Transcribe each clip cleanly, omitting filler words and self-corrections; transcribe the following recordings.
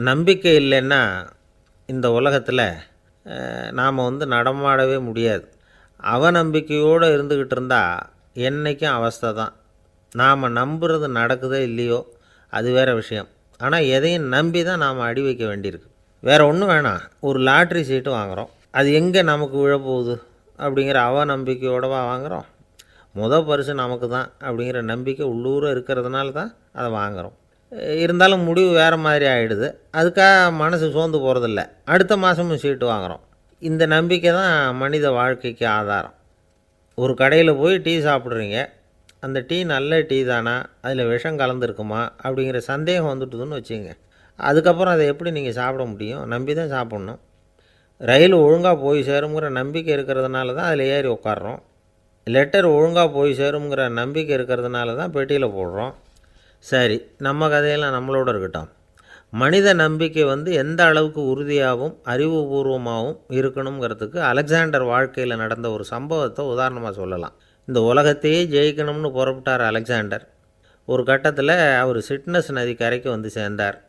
நம்பிக்கை இல்லைன்னா இந்த உலகத்தில் நாம் நடமாடவே முடியாது. அவநம்பிக்கையோடு இருந்துக்கிட்டு இருந்தால் என்றைக்கும் அவஸ்தை தான். நாம் நம்புறது நடக்குதோ இல்லையோ அது வேறு விஷயம். ஆனால் எதையும் நம்பி தான் நாம் அடி வைக்க வேண்டியிருக்கு. வேறு ஒன்றும் வேணாம், ஒரு லாட்ரி சீட்டு வாங்குகிறோம், அது எங்கே நமக்கு விழப்போகுது அப்படிங்கிற அவநம்பிக்கையோடவா வாங்குகிறோம்? பரிசு நமக்கு தான் அப்படிங்கிற நம்பிக்கை உள்ளூர இருக்கிறதுனால தான் அதை வாங்குகிறோம். இருந்தாலும் முடிவு வேறு மாதிரி ஆகிடுது. அதுக்காக மனசு சோர்ந்து போகிறதில்ல, அடுத்த மாதமும் சீட்டு வாங்குகிறோம். இந்த நம்பிக்கை தான் மனித வாழ்க்கைக்கு ஆதாரம். ஒரு கடையில் போய் டீ சாப்பிட்றீங்க, அந்த டீ நல்ல டீ தானா, அதில் விஷம் கலந்துருக்குமா அப்படிங்கிற சந்தேகம் வந்துட்டுதுன்னு வச்சுங்க. அதுக்கப்புறம் அதை எப்படி நீங்கள் சாப்பிட முடியும்? நம்பி தான் சாப்பிட்ணும். ரயில் ஒழுங்காக போய் சேருங்கிற நம்பிக்கை இருக்கிறதுனால தான் அதில் ஏறி உட்காடுறோம். லெட்டர் ஒழுங்காக போய் சேருங்கிற நம்பிக்கை இருக்கிறதுனால தான் பெட்டியில் போடுறோம். சரி, நம்ம கதையெல்லாம் நம்மளோட இருக்கட்டும். மனித நம்பிக்கை எந்த அளவுக்கு உறுதியாகவும் அறிவுபூர்வமாகவும் இருக்கணுங்கிறதுக்கு அலெக்சாண்டர் வாழ்க்கையில் நடந்த ஒரு சம்பவத்தை உதாரணமாக சொல்லலாம். இந்த உலகத்தையே ஜெயிக்கணும்னு புறப்பட்டார் அலெக்சாண்டர். ஒரு கட்டத்தில் அவர் சிட்னஸ் நதி கரைக்கு சேர்ந்தார்.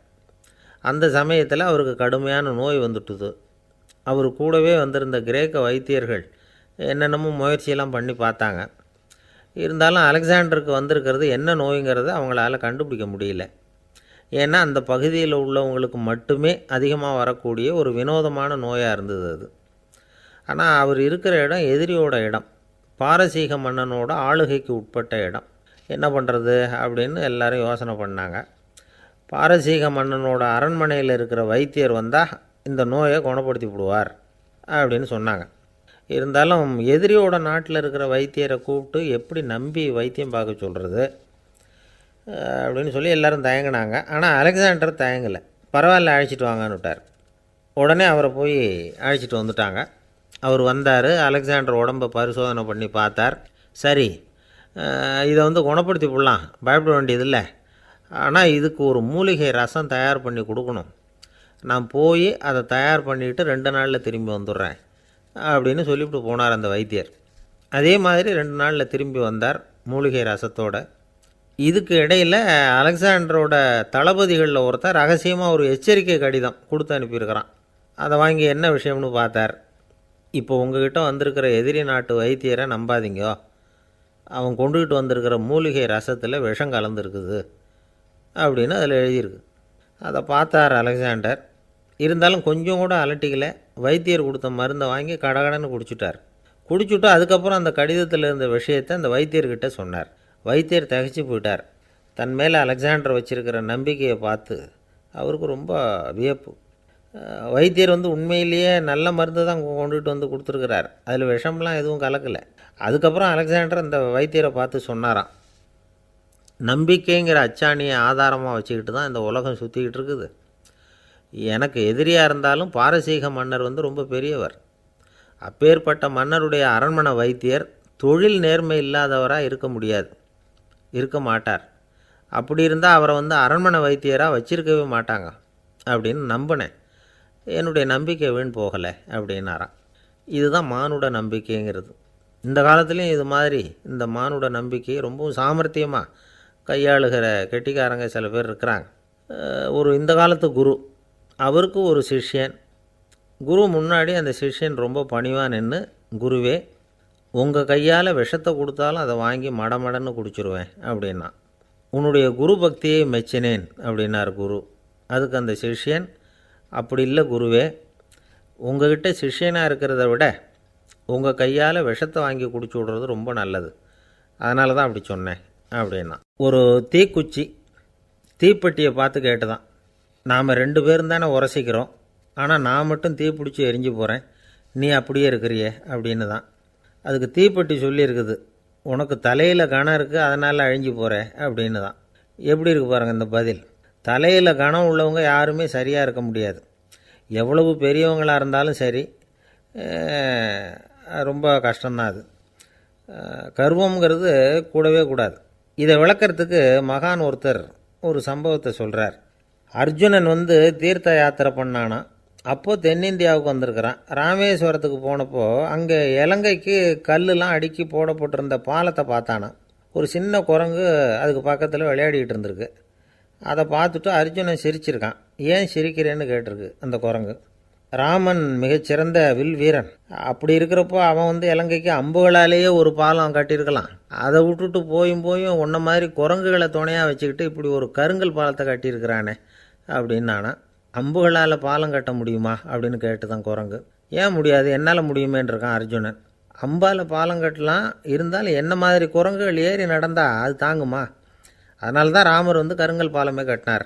அந்த சமயத்தில் அவருக்கு கடுமையான நோய் வந்துட்டுது. அவர் கூடவே வந்திருந்த கிரேக்க வைத்தியர்கள் என்னென்னமோ முயற்சியெல்லாம் பண்ணி பார்த்தாங்க. இருந்தாலும் அலெக்சாண்டருக்கு வந்திருக்கிறது என்ன நோய்ங்கிறத அவங்களால கண்டுபிடிக்க முடியல. ஏன்னா அந்த பகுதியில் உள்ளவங்களுக்கு மட்டுமே அதிகமாக வரக்கூடிய ஒரு வினோதமான நோயாக இருந்தது அது. ஆனால் அவர் இருக்கிற இடம் எதிரியோட இடம், பாரசீக மன்னனோட ஆளுகைக்கு உட்பட்ட இடம். என்ன பண்ணுறது அப்படின்னு எல்லாரும் யோசனை பண்ணாங்க. பாரசீக மன்னனோட அரண்மனையில் இருக்கிற வைத்தியர் வந்தால் இந்த நோயை குணப்படுத்தி விடுவார் அப்படின்னு சொன்னாங்க. இருந்தாலும் எதிரியோட நாட்டில் இருக்கிற வைத்தியரை கூப்பிட்டு எப்படி நம்பி வைத்தியம் பார்க்க சொல்கிறது அப்படின்னு சொல்லி எல்லோரும் தயங்கினாங்க. ஆனால் அலெக்சாண்டர் தயங்கலை. பரவாயில்ல, அழைச்சிட்டு வாங்கன்னு விட்டார். உடனே அவரை போய் அழைச்சிட்டு வந்துட்டாங்க. அவர் வந்தார். அலெக்சாண்டர் உடம்பை பரிசோதனை பண்ணி பார்த்தார். சரி, இதை குணப்படுத்தி விடலாம், பயப்பட வேண்டியதில்லை. ஆனால் இதுக்கு ஒரு மூலிகை ரசம் தயார் பண்ணி கொடுக்கணும். நான் போய் அதை தயார் பண்ணிவிட்டு 2 நாளில் திரும்பி வந்துடுறேன் அப்படின்னு சொல்லிவிட்டு போனார் அந்த வைத்தியர். அதே மாதிரி 2 நாளில் திரும்பி வந்தார் மூலிகை ரசத்தோட. இதுக்கு இடையில் அலெக்சாண்டரோட தளபதிகளில் ஒருத்தர் ரகசியமாக ஒரு எச்சரிக்கை கடிதம் கொடுத்து அனுப்பியிருக்கிறான். அதை வாங்கி என்ன விஷயம்னு பார்த்தார். இப்போ உங்ககிட்ட வந்திருக்கிற எதிரி நாட்டு வைத்தியரை நம்பாதீங்கோ, அவன் கொண்டுகிட்டு வந்திருக்கிற மூலிகை ரசத்தில் விஷம் கலந்துருக்குது அப்படின்னு அதில் எழுதியிருக்கு. அதை பார்த்தார் அலெக்சாண்டர். இருந்தாலும் கொஞ்சம் கூட அலட்டிக்கலை. வைத்தியர் கொடுத்த மருந்தை வாங்கி கடகடன்னு குடிச்சுட்டு அதுக்கப்புறம் அந்த கடிதத்தில் இருந்த விஷயத்தை அந்த வைத்தியர்கிட்ட சொன்னார். வைத்தியர் திகைச்சு போயிட்டார். தன் மேலே அலெக்சாண்டர் வச்சுருக்கிற நம்பிக்கையை பார்த்து அவருக்கு ரொம்ப வியப்பு. வைத்தியர் உண்மையிலேயே நல்ல மருந்து தான் கொண்டுகிட்டு கொடுத்துருக்கிறார், அதில் விஷம்லாம் எதுவும் கலக்கலை. அதுக்கப்புறம் அலெக்சாண்டர் அந்த வைத்தியரை பார்த்து சொன்னாராம், நம்பிக்கைங்கிற அச்சாணியை ஆதாரமாக வச்சுக்கிட்டு தான் இந்த உலகம் சுற்றிக்கிட்டு இருக்குது. எனக்கு எதிரியாக இருந்தாலும் பாரசீக மன்னர் ரொம்ப பெரியவர். அப்பேற்பட்ட மன்னருடைய அரண்மனை வைத்தியர் தொழில் நேர்மை இல்லாதவராக இருக்க மாட்டார். அப்படி இருந்தால் அவரை அரண்மனை வைத்தியராக வச்சிருக்கவே மாட்டாங்க அப்படின்னு நம்பினேன். என்னுடைய நம்பிக்கை வீண் போகலை அப்படின்னாராம். இதுதான் மானுட நம்பிக்கைங்கிறது. இந்த காலத்துலேயும் இது மாதிரி இந்த மானுட நம்பிக்கையை ரொம்பவும் சாமர்த்தியமாக கையாளுகிற கெட்டிக்காரங்க சில பேர் இருக்கிறாங்க. இந்த காலத்து குரு, அவருக்கு ஒரு சிஷ்யன். குரு முன்னாடி அந்த சிஷ்யன் ரொம்ப பணிவாக நின்று, குருவே, உங்கள் கையால் விஷத்தை கொடுத்தாலும் அதை வாங்கி மடமடன்னு குடிச்சிருவேன் அப்படின்னா. உன்னுடைய குரு பக்தியை மெச்சினேன் அப்படின்னார் குரு. அதுக்கு அந்த சிஷ்யன், அப்படி இல்லை குருவே, உங்கள்கிட்ட சிஷ்யனாக இருக்கிறத விட உங்கள் கையால் விஷத்தை வாங்கி குடிச்சு விட்றது ரொம்ப நல்லது, அதனால தான் அப்படி சொன்னேன் அப்படின்னா. ஒரு தீப்பெட்டியை பார்த்து கேட்டுதான், நாம் 2 பேரும் தானே உரசிக்கிறோம், ஆனால் நான் மட்டும் தீப்பிடிச்சி எரிஞ்சு போகிறேன், நீ அப்படியே இருக்கிறியே அப்படின்னு தான். அதுக்கு தீப்பெட்டி சொல்லியிருக்குது, உனக்கு தலையில் கணம் இருக்குது அதனால் அழிஞ்சு போகிற அப்படின்னு தான். எப்படி இருக்குது பாருங்கள் இந்த பதில். தலையில் கணம் உள்ளவங்க யாருமே சரியாக இருக்க முடியாது. எவ்வளவு பெரியவங்களாக இருந்தாலும் சரி, ரொம்ப கஷ்டம்தான் அது. கர்வங்கிறது கூடவே கூடாது. இதை விளக்கிறதுக்கு மகான் ஒருத்தர் ஒரு சம்பவத்தை சொல்கிறார். அர்ஜுனன் தீர்த்த யாத்திரை பண்ணானா. அப்போது தென்னிந்தியாவுக்கு வந்திருக்கிறான். ராமேஸ்வரத்துக்கு போனப்போ அங்கே இலங்கைக்கு கல்லுலாம் அடுக்கி போடப்பட்டிருந்த பாலத்தை பார்த்தானா. ஒரு சின்ன குரங்கு அதுக்கு பக்கத்தில் விளையாடிக்கிட்டு இருந்திருக்கு. அதை பார்த்துட்டு அர்ஜுனன் சிரிச்சிருக்கான். ஏன் சிரிக்கிறேன்னு கேட்டிருக்கு அந்த குரங்கு. ராமன் மிகச்சிறந்த வில் வீரன். அப்படி இருக்கிறப்போ அவன் இலங்கைக்கு அம்புகளாலேயே ஒரு பாலம் கட்டியிருக்கலாம். அதை விட்டுட்டு போயும் உன்ன மாதிரி குரங்குகளை துணையாக வச்சுக்கிட்டு இப்படி ஒரு கருங்கல் பாலத்தை கட்டியிருக்கிறானே அப்படின்னு நானா. அம்புகளால் பாலம் கட்ட முடியுமா அப்படின்னு கேட்டுதான் குரங்கு. ஏன் முடியாது, என்னால் முடியுமேன்னு இருக்கான் அர்ஜுனன். அம்பால் பாலம் கட்டலாம், இருந்தாலும் என்ன மாதிரி குரங்குகள் ஏறி நடந்தால் அது தாங்குமா? அதனால தான் ராமர் கருங்கல் பாலமே கட்டினார்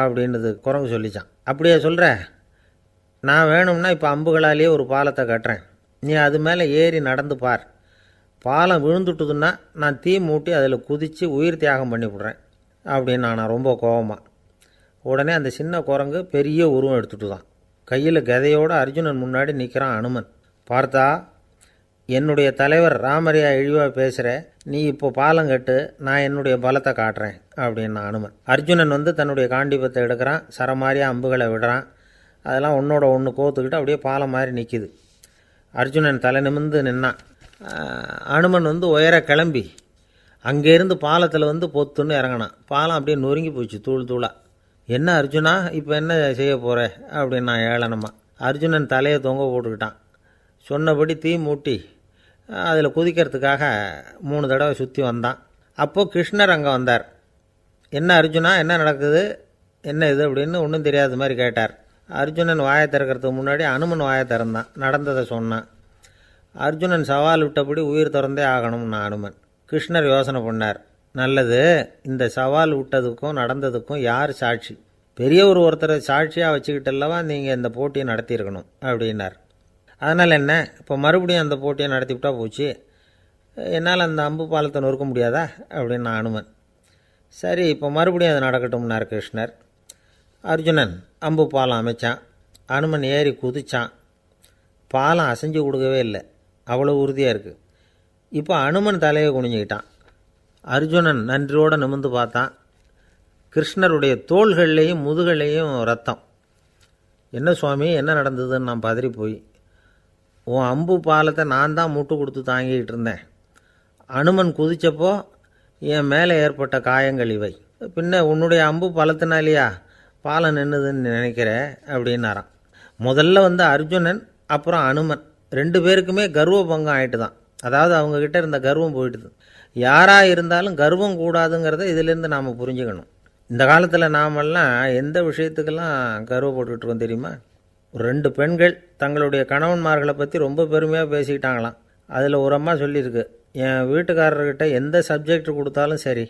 அப்படின்றது குரங்கு சொல்லிச்சான். அப்படியே சொல்கிற, நான் வேணும்னா இப்போ அம்புகளாலேயே ஒரு பாலத்தை கட்டுறேன், நீ அது மேலே ஏறி நடந்து பார். பாலம் விழுந்துட்டுதுன்னா நான் தீ மூட்டி அதில் குதித்து உயிர் தியாகம் பண்ணிவிடுறேன் அப்படின்னு நான் ரொம்ப கோபமாக. உடனே அந்த சின்ன குரங்கு பெரிய உருவம் எடுத்துட்டு தான் கையில் கதையோடு அர்ஜுனன் முன்னாடி நிற்கிறான் அனுமன். பார்த்தா, என்னுடைய தலைவர் ராமரையா இழிவாக பேசுகிற, நீ இப்போ பாலம் கட்டு, நான் என்னுடைய பலத்தை காட்டுறேன் அப்படின்னு அனுமன். அர்ஜுனன் தன்னுடைய காண்டிபத்தை எடுக்கிறான், சரமாரியாக அம்புகளை விடுறான். அதெல்லாம் ஒன்றோட ஒன்று கோத்துக்கிட்டு அப்படியே பாலம் மாதிரி நிற்கிது. அர்ஜுனன் தலை நிமிர்ந்து நின்னான். அனுமன் உயர கிளம்பி அங்கேருந்து பாலத்தில் பொத்துன்னு இறங்கினான். பாலம் அப்படியே நொறுங்கி போச்சு தூள் தூளாக. என்ன அர்ஜுனா, இப்போ என்ன செய்ய போகிற அப்படின்னு நான் ஏளனமா. அர்ஜுனன் தலையை தொங்க போட்டுக்கிட்டான். சொன்னபடி தீ மூட்டி அதில் குதிக்கிறதுக்காக 3 தடவை சுற்றி வந்தான். அப்போது கிருஷ்ணர் அங்கே வந்தார். என்ன அர்ஜுனா, என்ன நடக்குது, என்ன இது அப்படின்னு ஒன்றும் தெரியாத மாதிரி கேட்டார். அர்ஜுனன் வாயை திறக்கிறதுக்கு முன்னாடி அனுமன் வாயை திறந்தான், நடந்ததை சொன்னான். அர்ஜுனன் சவால் விட்டபடி உயிர் திறந்தே ஆகணும்னு அனுமன். கிருஷ்ணர் யோசனை பண்ணார். நல்லது, இந்த சவால் விட்டதுக்கும் நடந்ததுக்கும் யார் சாட்சி? பெரிய ஒருத்தரை சாட்சியாக வச்சுக்கிட்டல்லவா நீங்கள் இந்த போட்டியை நடத்தியிருக்கணும் அப்படின்னார். அதனால் என்ன, இப்போ மறுபடியும் அந்த போட்டியை நடத்திவிட்டா போச்சு, என்னால் அந்த அம்பு பாலத்தை நொறுக்க முடியாதா அப்படின்னு அனுமன். சரி, இப்போ மறுபடியும் அது நடக்கட்டும்னார் கிருஷ்ணர். அர்ஜுனன் அம்பு பாலம் அமைச்சான். அனுமன் ஏறி குதிச்சான். பாலம் அசைஞ்சு கொடுக்கவே இல்லை, அவ்வளோ உறுதியாக இருக்குது. இப்போ அனுமன் தலையை குனிஞ்சிக்கிட்டான். அர்ஜுனன் நன்றியோடு நிமிர்ந்து பார்த்தான். கிருஷ்ணருடைய தோள்கள்லேயும் முதுகள்லேயும் ரத்தம். என்ன சுவாமி, என்ன நடந்ததுன்னு நான் பதறி போய், உன் அம்பு பாலத்தை நான் தான் முட்டு கொடுத்து தாங்கிக்கிட்டு இருந்தேன். அனுமன் குதித்தப்போ என் மேலே ஏற்பட்ட காயங்கள் இவை. பின்ன உன்னுடைய அம்பு பலத்தினாலேயா பாலம் நின்றுதுன்னு நினைக்கிற அப்படின்னாராம். முதல்ல அர்ஜுனன் அப்புறம் அனுமன் 2 பேருக்குமே கர்வ பங்கம் ஆகிட்டு தான். அதாவது அவங்கக்கிட்ட இருந்த கர்வம் போயிட்டுது. யாராக இருந்தாலும் கர்வம் கூடாதுங்கிறத இதிலேருந்து நாம் புரிஞ்சுக்கணும். இந்த காலத்தில் நாமெல்லாம் எந்த விஷயத்துக்கெல்லாம் கர்வப்பட்டுருக்கோம் தெரியுமா? 2 பெண்கள் தங்களுடைய கணவன்மார்களை பற்றி ரொம்ப பெருமையாக பேசிக்கிட்டாங்களாம். அதில் ஒரு அம்மா சொல்லியிருக்கு, என் வீட்டுக்காரர்கிட்ட எந்த சப்ஜெக்ட் கொடுத்தாலும் சரி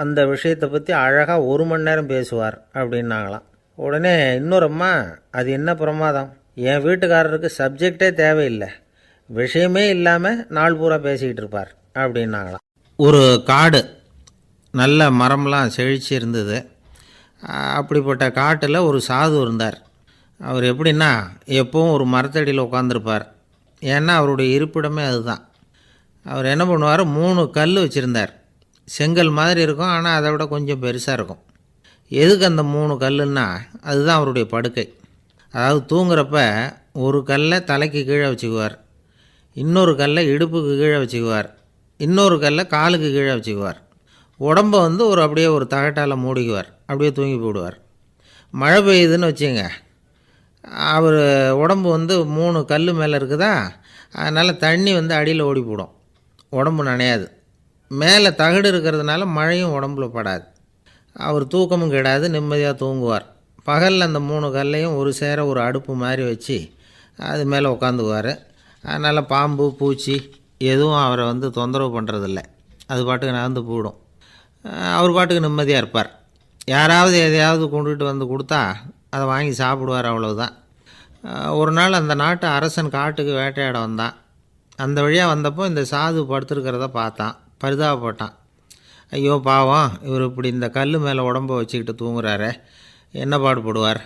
அந்த விஷயத்தை பற்றி அழகாக 1 மணி நேரம் பேசுவார் அப்படின்னாங்களாம். உடனே இன்னொரு அம்மா, அது என்ன பிரமாதம், என் வீட்டுக்காரருக்கு சப்ஜெக்டே தேவையில்லை, விஷயமே இல்லாமல் நாள் பூரா பேசிக்கிட்டு இருப்பார் அப்படின்னாங்களாம். ஒரு காடு, நல்ல மரம்லாம் செழிச்சு இருந்தது. அப்படிப்பட்ட காட்டில் ஒரு சாது இருந்தார். அவர் எப்படின்னா எப்பவும் ஒரு மரத்தடியில் உட்காந்துருப்பார். ஏன்னா அவருடைய இருப்பிடமே அதுதான். அவர் என்ன பண்ணுவார், 3 கல் வச்சுருந்தார். செங்கல் மாதிரி இருக்கும், ஆனால் அதை விட கொஞ்சம் பெருசாக இருக்கும். எதுக்கு அந்த 3 கல்லுன்னா அதுதான் அவருடைய படுக்கை. அதாவது தூங்குறப்ப ஒரு கல்லை தலைக்கு கீழே வச்சுக்குவார், இன்னொரு கல்லை இடுப்புக்கு கீழே வச்சுக்குவார், இன்னொரு கல்லை காலுக்கு கீழே வச்சுக்குவார். உடம்பை அப்படியே ஒரு தகட்டால் மூடிக்குவார், அப்படியே தூங்கி போடுவார். மழை பெய்யுதுன்னு வச்சுங்க, அவர் உடம்பு 3 கல் மேலே இருக்குதா, அதனால் தண்ணி அடியில் ஓடி போடும், உடம்பு நனையாது. மேலே தகடு இருக்கிறதுனால மழையும் உடம்புல படாது. அவர் தூக்கமும் கெடாது, நிம்மதியாக தூங்குவார். பகலில் அந்த 3 கல்லையும் ஒரு சேர ஒரு அடுப்பு மாதிரி வச்சு அது மேலே உட்காந்துக்குவார். அதனால் பாம்பு பூச்சி எதுவும் அவரை தொந்தரவு பண்ணுறதில்ல, அது பாட்டுக்கு நடந்து போயிடும். அவர் பாட்டுக்கு நிம்மதியாக இருப்பார். யாராவது எதையாவது கொண்டுகிட்டு கொடுத்தா அதை வாங்கி சாப்பிடுவார், அவ்வளவுதான். ஒரு நாள் அந்த நாட்டு அரசன் காட்டுக்கு வேட்டையாட வந்தான். அந்த வழியாக வந்தப்போ இந்த சாது படுத்துருக்கிறத பார்த்தான், பரிதாபப்பட்டான். ஐயோ பாவம், இவர் இப்படி இந்த கல் மேலே உடம்பை வச்சுக்கிட்டு தூங்குறாரே, என்ன பாடுபடுவார்,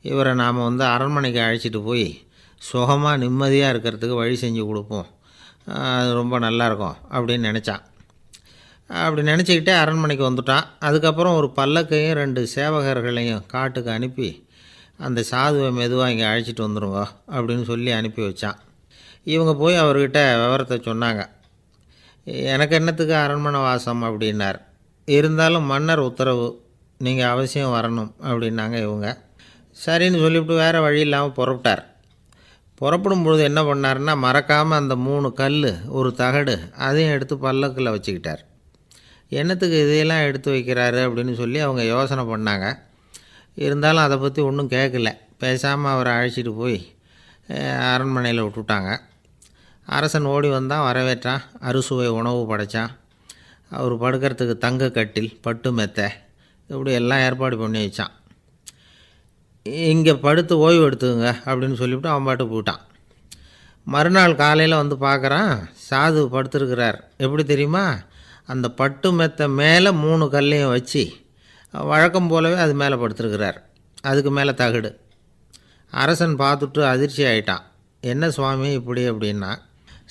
இவரை நாம் அரண்மனைக்கு அழைச்சிட்டு போய் சுகமாக நிம்மதியாக இருக்கிறதுக்கு வழி செஞ்சு கொடுப்போம், அது ரொம்ப நல்லாயிருக்கும் அப்படின்னு நினச்சான். அப்படி நினச்சிக்கிட்டே அரண்மனைக்கு வந்துட்டான். அதுக்கப்புறம் ஒரு பல்லக்கையும் 2 சேவகர்களையும் காட்டுக்கு அனுப்பி அந்த சாதுவை மெதுவாக இங்கே அழைச்சிட்டு வந்துடுங்க அப்படின்னு சொல்லி அனுப்பி வச்சான். இவங்க போய் அவர்கிட்ட விவரத்தை சொன்னாங்க. எனக்கு என்னத்துக்கு அரண்மனை வாசம் அப்படின்னார். இருந்தாலும் மன்னர் உத்தரவு, நீங்கள் அவசியம் வரணும் அப்படின்னாங்க இவங்க. சரின்னு சொல்லிவிட்டு வேறு வழி இல்லாமல் புறப்பட்டார். புறப்படும் பொழுது என்ன பண்ணாருன்னா, மறக்காமல் அந்த 3 கல், ஒரு தகடு அதையும் எடுத்து பல்லக்கில் வச்சுக்கிட்டார். என்னத்துக்கு இதையெல்லாம் எடுத்து வைக்கிறாரு அப்படின்னு சொல்லி அவங்க யோசனை பண்ணாங்க. இருந்தாலும் அதை பற்றி ஒன்றும் கேட்கல. பேசாமல் அவரை அழைச்சிட்டு போய் அரண்மனையில் விட்டுட்டாங்க. அரசன் ஓடி வந்தான், வரவேற்றான், அறுசுவை உணவு படைத்தான். அவர் படுக்கிறதுக்கு தங்க கட்டில், பட்டு மெத்தை, இப்படி எல்லாம் ஏற்பாடு பண்ணி வச்சான். இங்கே படுத்து ஓய்வு எடுத்துங்க அப்படின்னு சொல்லிவிட்டு அவன் பாட்டு போயிட்டான். மறுநாள் காலையில் வந்து பார்க்குறான், சாது படுத்துருக்கிறார். எப்படி தெரியுமா? அந்த பட்டு மெத்தை மேலே 3 கல்லையும் வச்சு வழக்கம் போலவே அது மேலே படுத்துருக்கிறார். அதுக்கு மேலே தகடு. அரசன் பார்த்துட்டு அதிர்ச்சி ஆகிட்டான். என்ன சுவாமி இப்படி அப்படின்னா,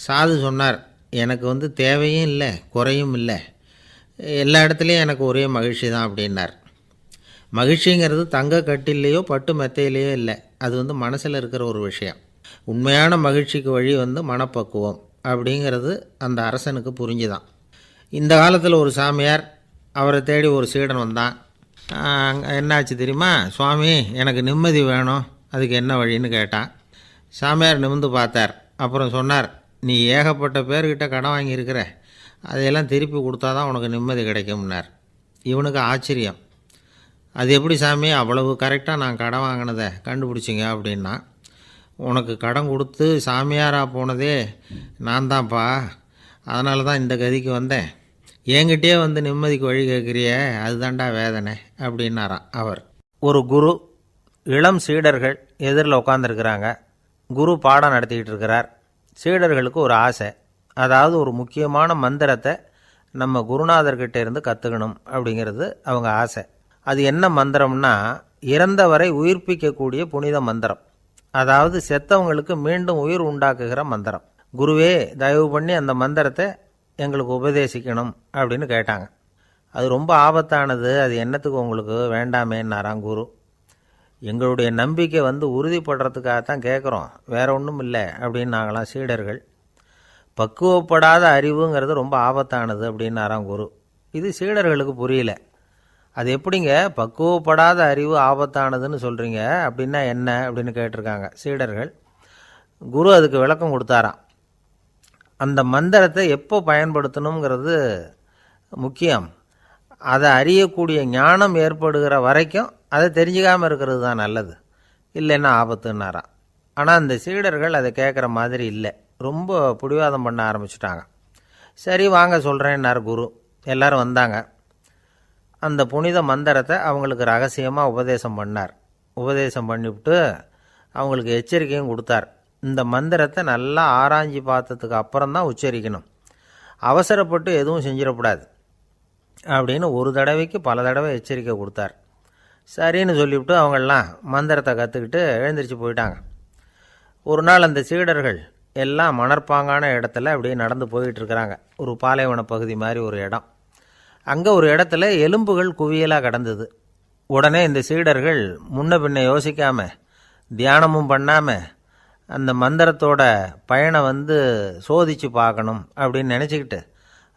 சாது சொன்னார், எனக்கு தேவையும் இல்லை குறையும் இல்லை, எல்லா இடத்துலையும் எனக்கு ஒரே மகிழ்ச்சி தான் அப்படின்னார். மகிழ்ச்சிங்கிறது தங்க கட்டிலேயோ பட்டு மெத்தையிலேயோ இல்லை, அது மனசில் இருக்கிற ஒரு விஷயம். உண்மையான மகிழ்ச்சிக்கு வழி மனப்பக்குவம் அப்படிங்கிறது அந்த அரசனுக்கு புரிஞ்சுதான். இந்த காலத்தில் ஒரு சாமியார், அவரை தேடி ஒரு சீடன் வந்தான். என்னாச்சு தெரியுமா? சுவாமி, எனக்கு நிம்மதி வேணும், அதுக்கு என்ன வழின்னு கேட்டான். சாமியார் நிமிர்ந்து பார்த்தார். அப்புறம் சொன்னார், நீ ஏகப்பட்ட பேர்கிட்ட கடன் வாங்கியிருக்கிற, அதையெல்லாம் திருப்பி கொடுத்தா தான் உனக்கு நிம்மதி கிடைக்கும்னார். இவனுக்கு ஆச்சரியம். அது எப்படி சாமி, அவ்வளவு கரெக்டாக நான் கடன் வாங்கினதை கண்டுபிடிச்சிங்க அப்படின்னா, உனக்கு கடன் கொடுத்து சாமியாராக போனதே நான் தான்ப்பா, அதனால தான் இந்த கதிக்கு வந்தேன். என்கிட்டயே நிம்மதிக்கு வழி கேட்குறிய, அதுதான்டா வேதனை அப்படின்னாராம் அவர். ஒரு குரு, இளம் சீடர்கள் எதிரில் உட்காந்துருக்கிறாங்க. குரு பாடம் நடத்திக்கிட்டு இருக்கிறார். சீடர்களுக்கு ஒரு ஆசை, அதாவது ஒரு முக்கியமான மந்திரத்தை நம்ம குருநாதர்கிட்ட இருந்து கற்றுக்கணும் அப்படிங்கிறது அவங்க ஆசை. அது என்ன மந்திரம்னா, இறந்தவரை உயிர்ப்பிக்கக்கூடிய புனித மந்திரம், அதாவது செத்தவங்களுக்கு மீண்டும் உயிர் உண்டாக்குகிற மந்திரம். குருவே, தயவு பண்ணி அந்த மந்திரத்தை எங்களுக்கு உபதேசிக்கணும் அப்படின்னு கேட்டாங்க. அது ரொம்ப ஆபத்தானது, அது என்னத்துக்கு உங்களுக்கு வேண்டாமேன்னாராம் குரு. எங்களுடைய நம்பிக்கை உறுதிப்படுறதுக்காகத்தான் கேட்குறோம், வேற ஒன்றும் இல்லை அப்படின்னாங்களாம் சீடர்கள். பக்குவப்படாத அறிவுங்கிறது ரொம்ப ஆபத்தானது அப்படின்னாராம் குரு. இது சீடர்களுக்கு புரியல. அது எப்படிங்க பக்குவப்படாத அறிவு ஆபத்தானதுன்னு சொல்கிறீங்க, அப்படின்னா என்ன அப்படின்னு கேட்டிருக்காங்க சீடர்கள். குரு அதுக்கு விளக்கம் கொடுத்தாராம். அந்த மந்திரத்தை எப்போ பயன்படுத்தணுங்கிறது முக்கியம். அதை அறியக்கூடிய ஞானம் ஏற்படுகிற வரைக்கும் அதை தெரிஞ்சுக்காமல் இருக்கிறது தான் நல்லது, இல்லைன்னா ஆபத்துன்னாராம். ஆனால் அந்த சீடர்கள் அதை கேட்குற மாதிரி இல்லை, ரொம்ப பிடிவாதம் பண்ண ஆரம்பிச்சிட்டாங்க. சரி வாங்க சொல்கிறேன்னார் குரு. எல்லோரும் வந்தாங்க. அந்த புனித மந்திரத்தை அவங்களுக்கு ரகசியமாக உபதேசம் பண்ணார். உபதேசம் பண்ணிவிட்டு அவங்களுக்கு எச்சரிக்கையும் கொடுத்தார். இந்த மந்திரத்தை நல்லா ஆராய்ச்சி பார்த்ததுக்கு அப்புறம்தான் உச்சரிக்கணும், அவசரப்பட்டு எதுவும் செஞ்சிடக்கூடாது அப்படின்னு ஒரு தடவைக்கு பல தடவை எச்சரிக்கை கொடுத்தார். சரின்னு சொல்லிவிட்டு அவங்கெல்லாம் மந்திரத்தை கற்றுக்கிட்டு எழுந்திரிச்சு போயிட்டாங்க. ஒரு நாள் அந்த சீடர்கள் எல்லாம் மணற்பாங்கான இடத்துல அப்படியே நடந்து போயிட்டுருக்கிறாங்க. ஒரு பாலைவன பகுதி மாதிரி ஒரு இடம். அங்கே ஒரு இடத்துல எலும்புகள் குவியலாக கிடந்தது. உடனே இந்த சீடர்கள் முன்ன பின்ன யோசிக்காமல், தியானமும் பண்ணாமல், அந்த மந்திரத்தோட பயனை சோதித்து பார்க்கணும் அப்படின்னு நினச்சிக்கிட்டு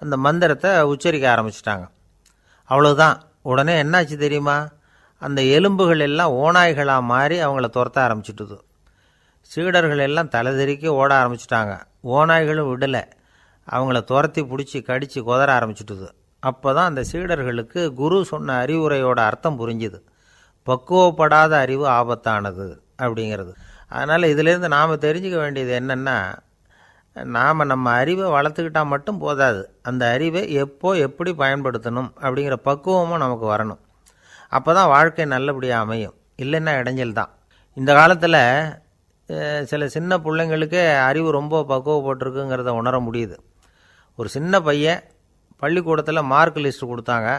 அந்த மந்திரத்தை உச்சரிக்க ஆரம்பிச்சிட்டாங்க. அவ்வளோதான். உடனே என்னாச்சு தெரியுமா? அந்த எலும்புகள் எல்லாம் ஓநாய்களாக மாறி அவங்கள துரத்த ஆரம்பிச்சிட்டுது. சீடர்கள் எல்லாம் தலைதெறிக்க ஓட ஆரம்பிச்சிட்டாங்க. ஓநாய்களும் விடலை, அவங்கள துரத்தி பிடிச்சி கடித்து குதற ஆரம்பிச்சிட்டுது. அப்போ தான் அந்த சீடர்களுக்கு குரு சொன்ன அறிவுரையோட அர்த்தம் புரிஞ்சுது. பக்குவப்படாத அறிவு ஆபத்தானது அப்படிங்கிறது. அதனால் இதிலேருந்து நாம் தெரிஞ்சுக்க வேண்டியது என்னென்னா, நாம் நம்ம அறிவை வளர்த்துக்கிட்டால் மட்டும் போதாது, அந்த அறிவை எப்போ எப்படி பயன்படுத்தணும் அப்படிங்கிற பக்குவமும் நமக்கு வரணும். அப்போ தான் வாழ்க்கை நல்லபடியாக அமையும், இல்லைன்னா இடைஞ்சல் தான். இந்த காலத்தில் சில சின்ன பிள்ளைங்களுக்கே அறிவு ரொம்ப பக்குவப்பட்டிருக்குங்கிறத உணர முடியுது. ஒரு சின்ன பையன் பள்ளிக்கூடத்தில் மார்க் லிஸ்ட்டு கொடுத்தாங்க,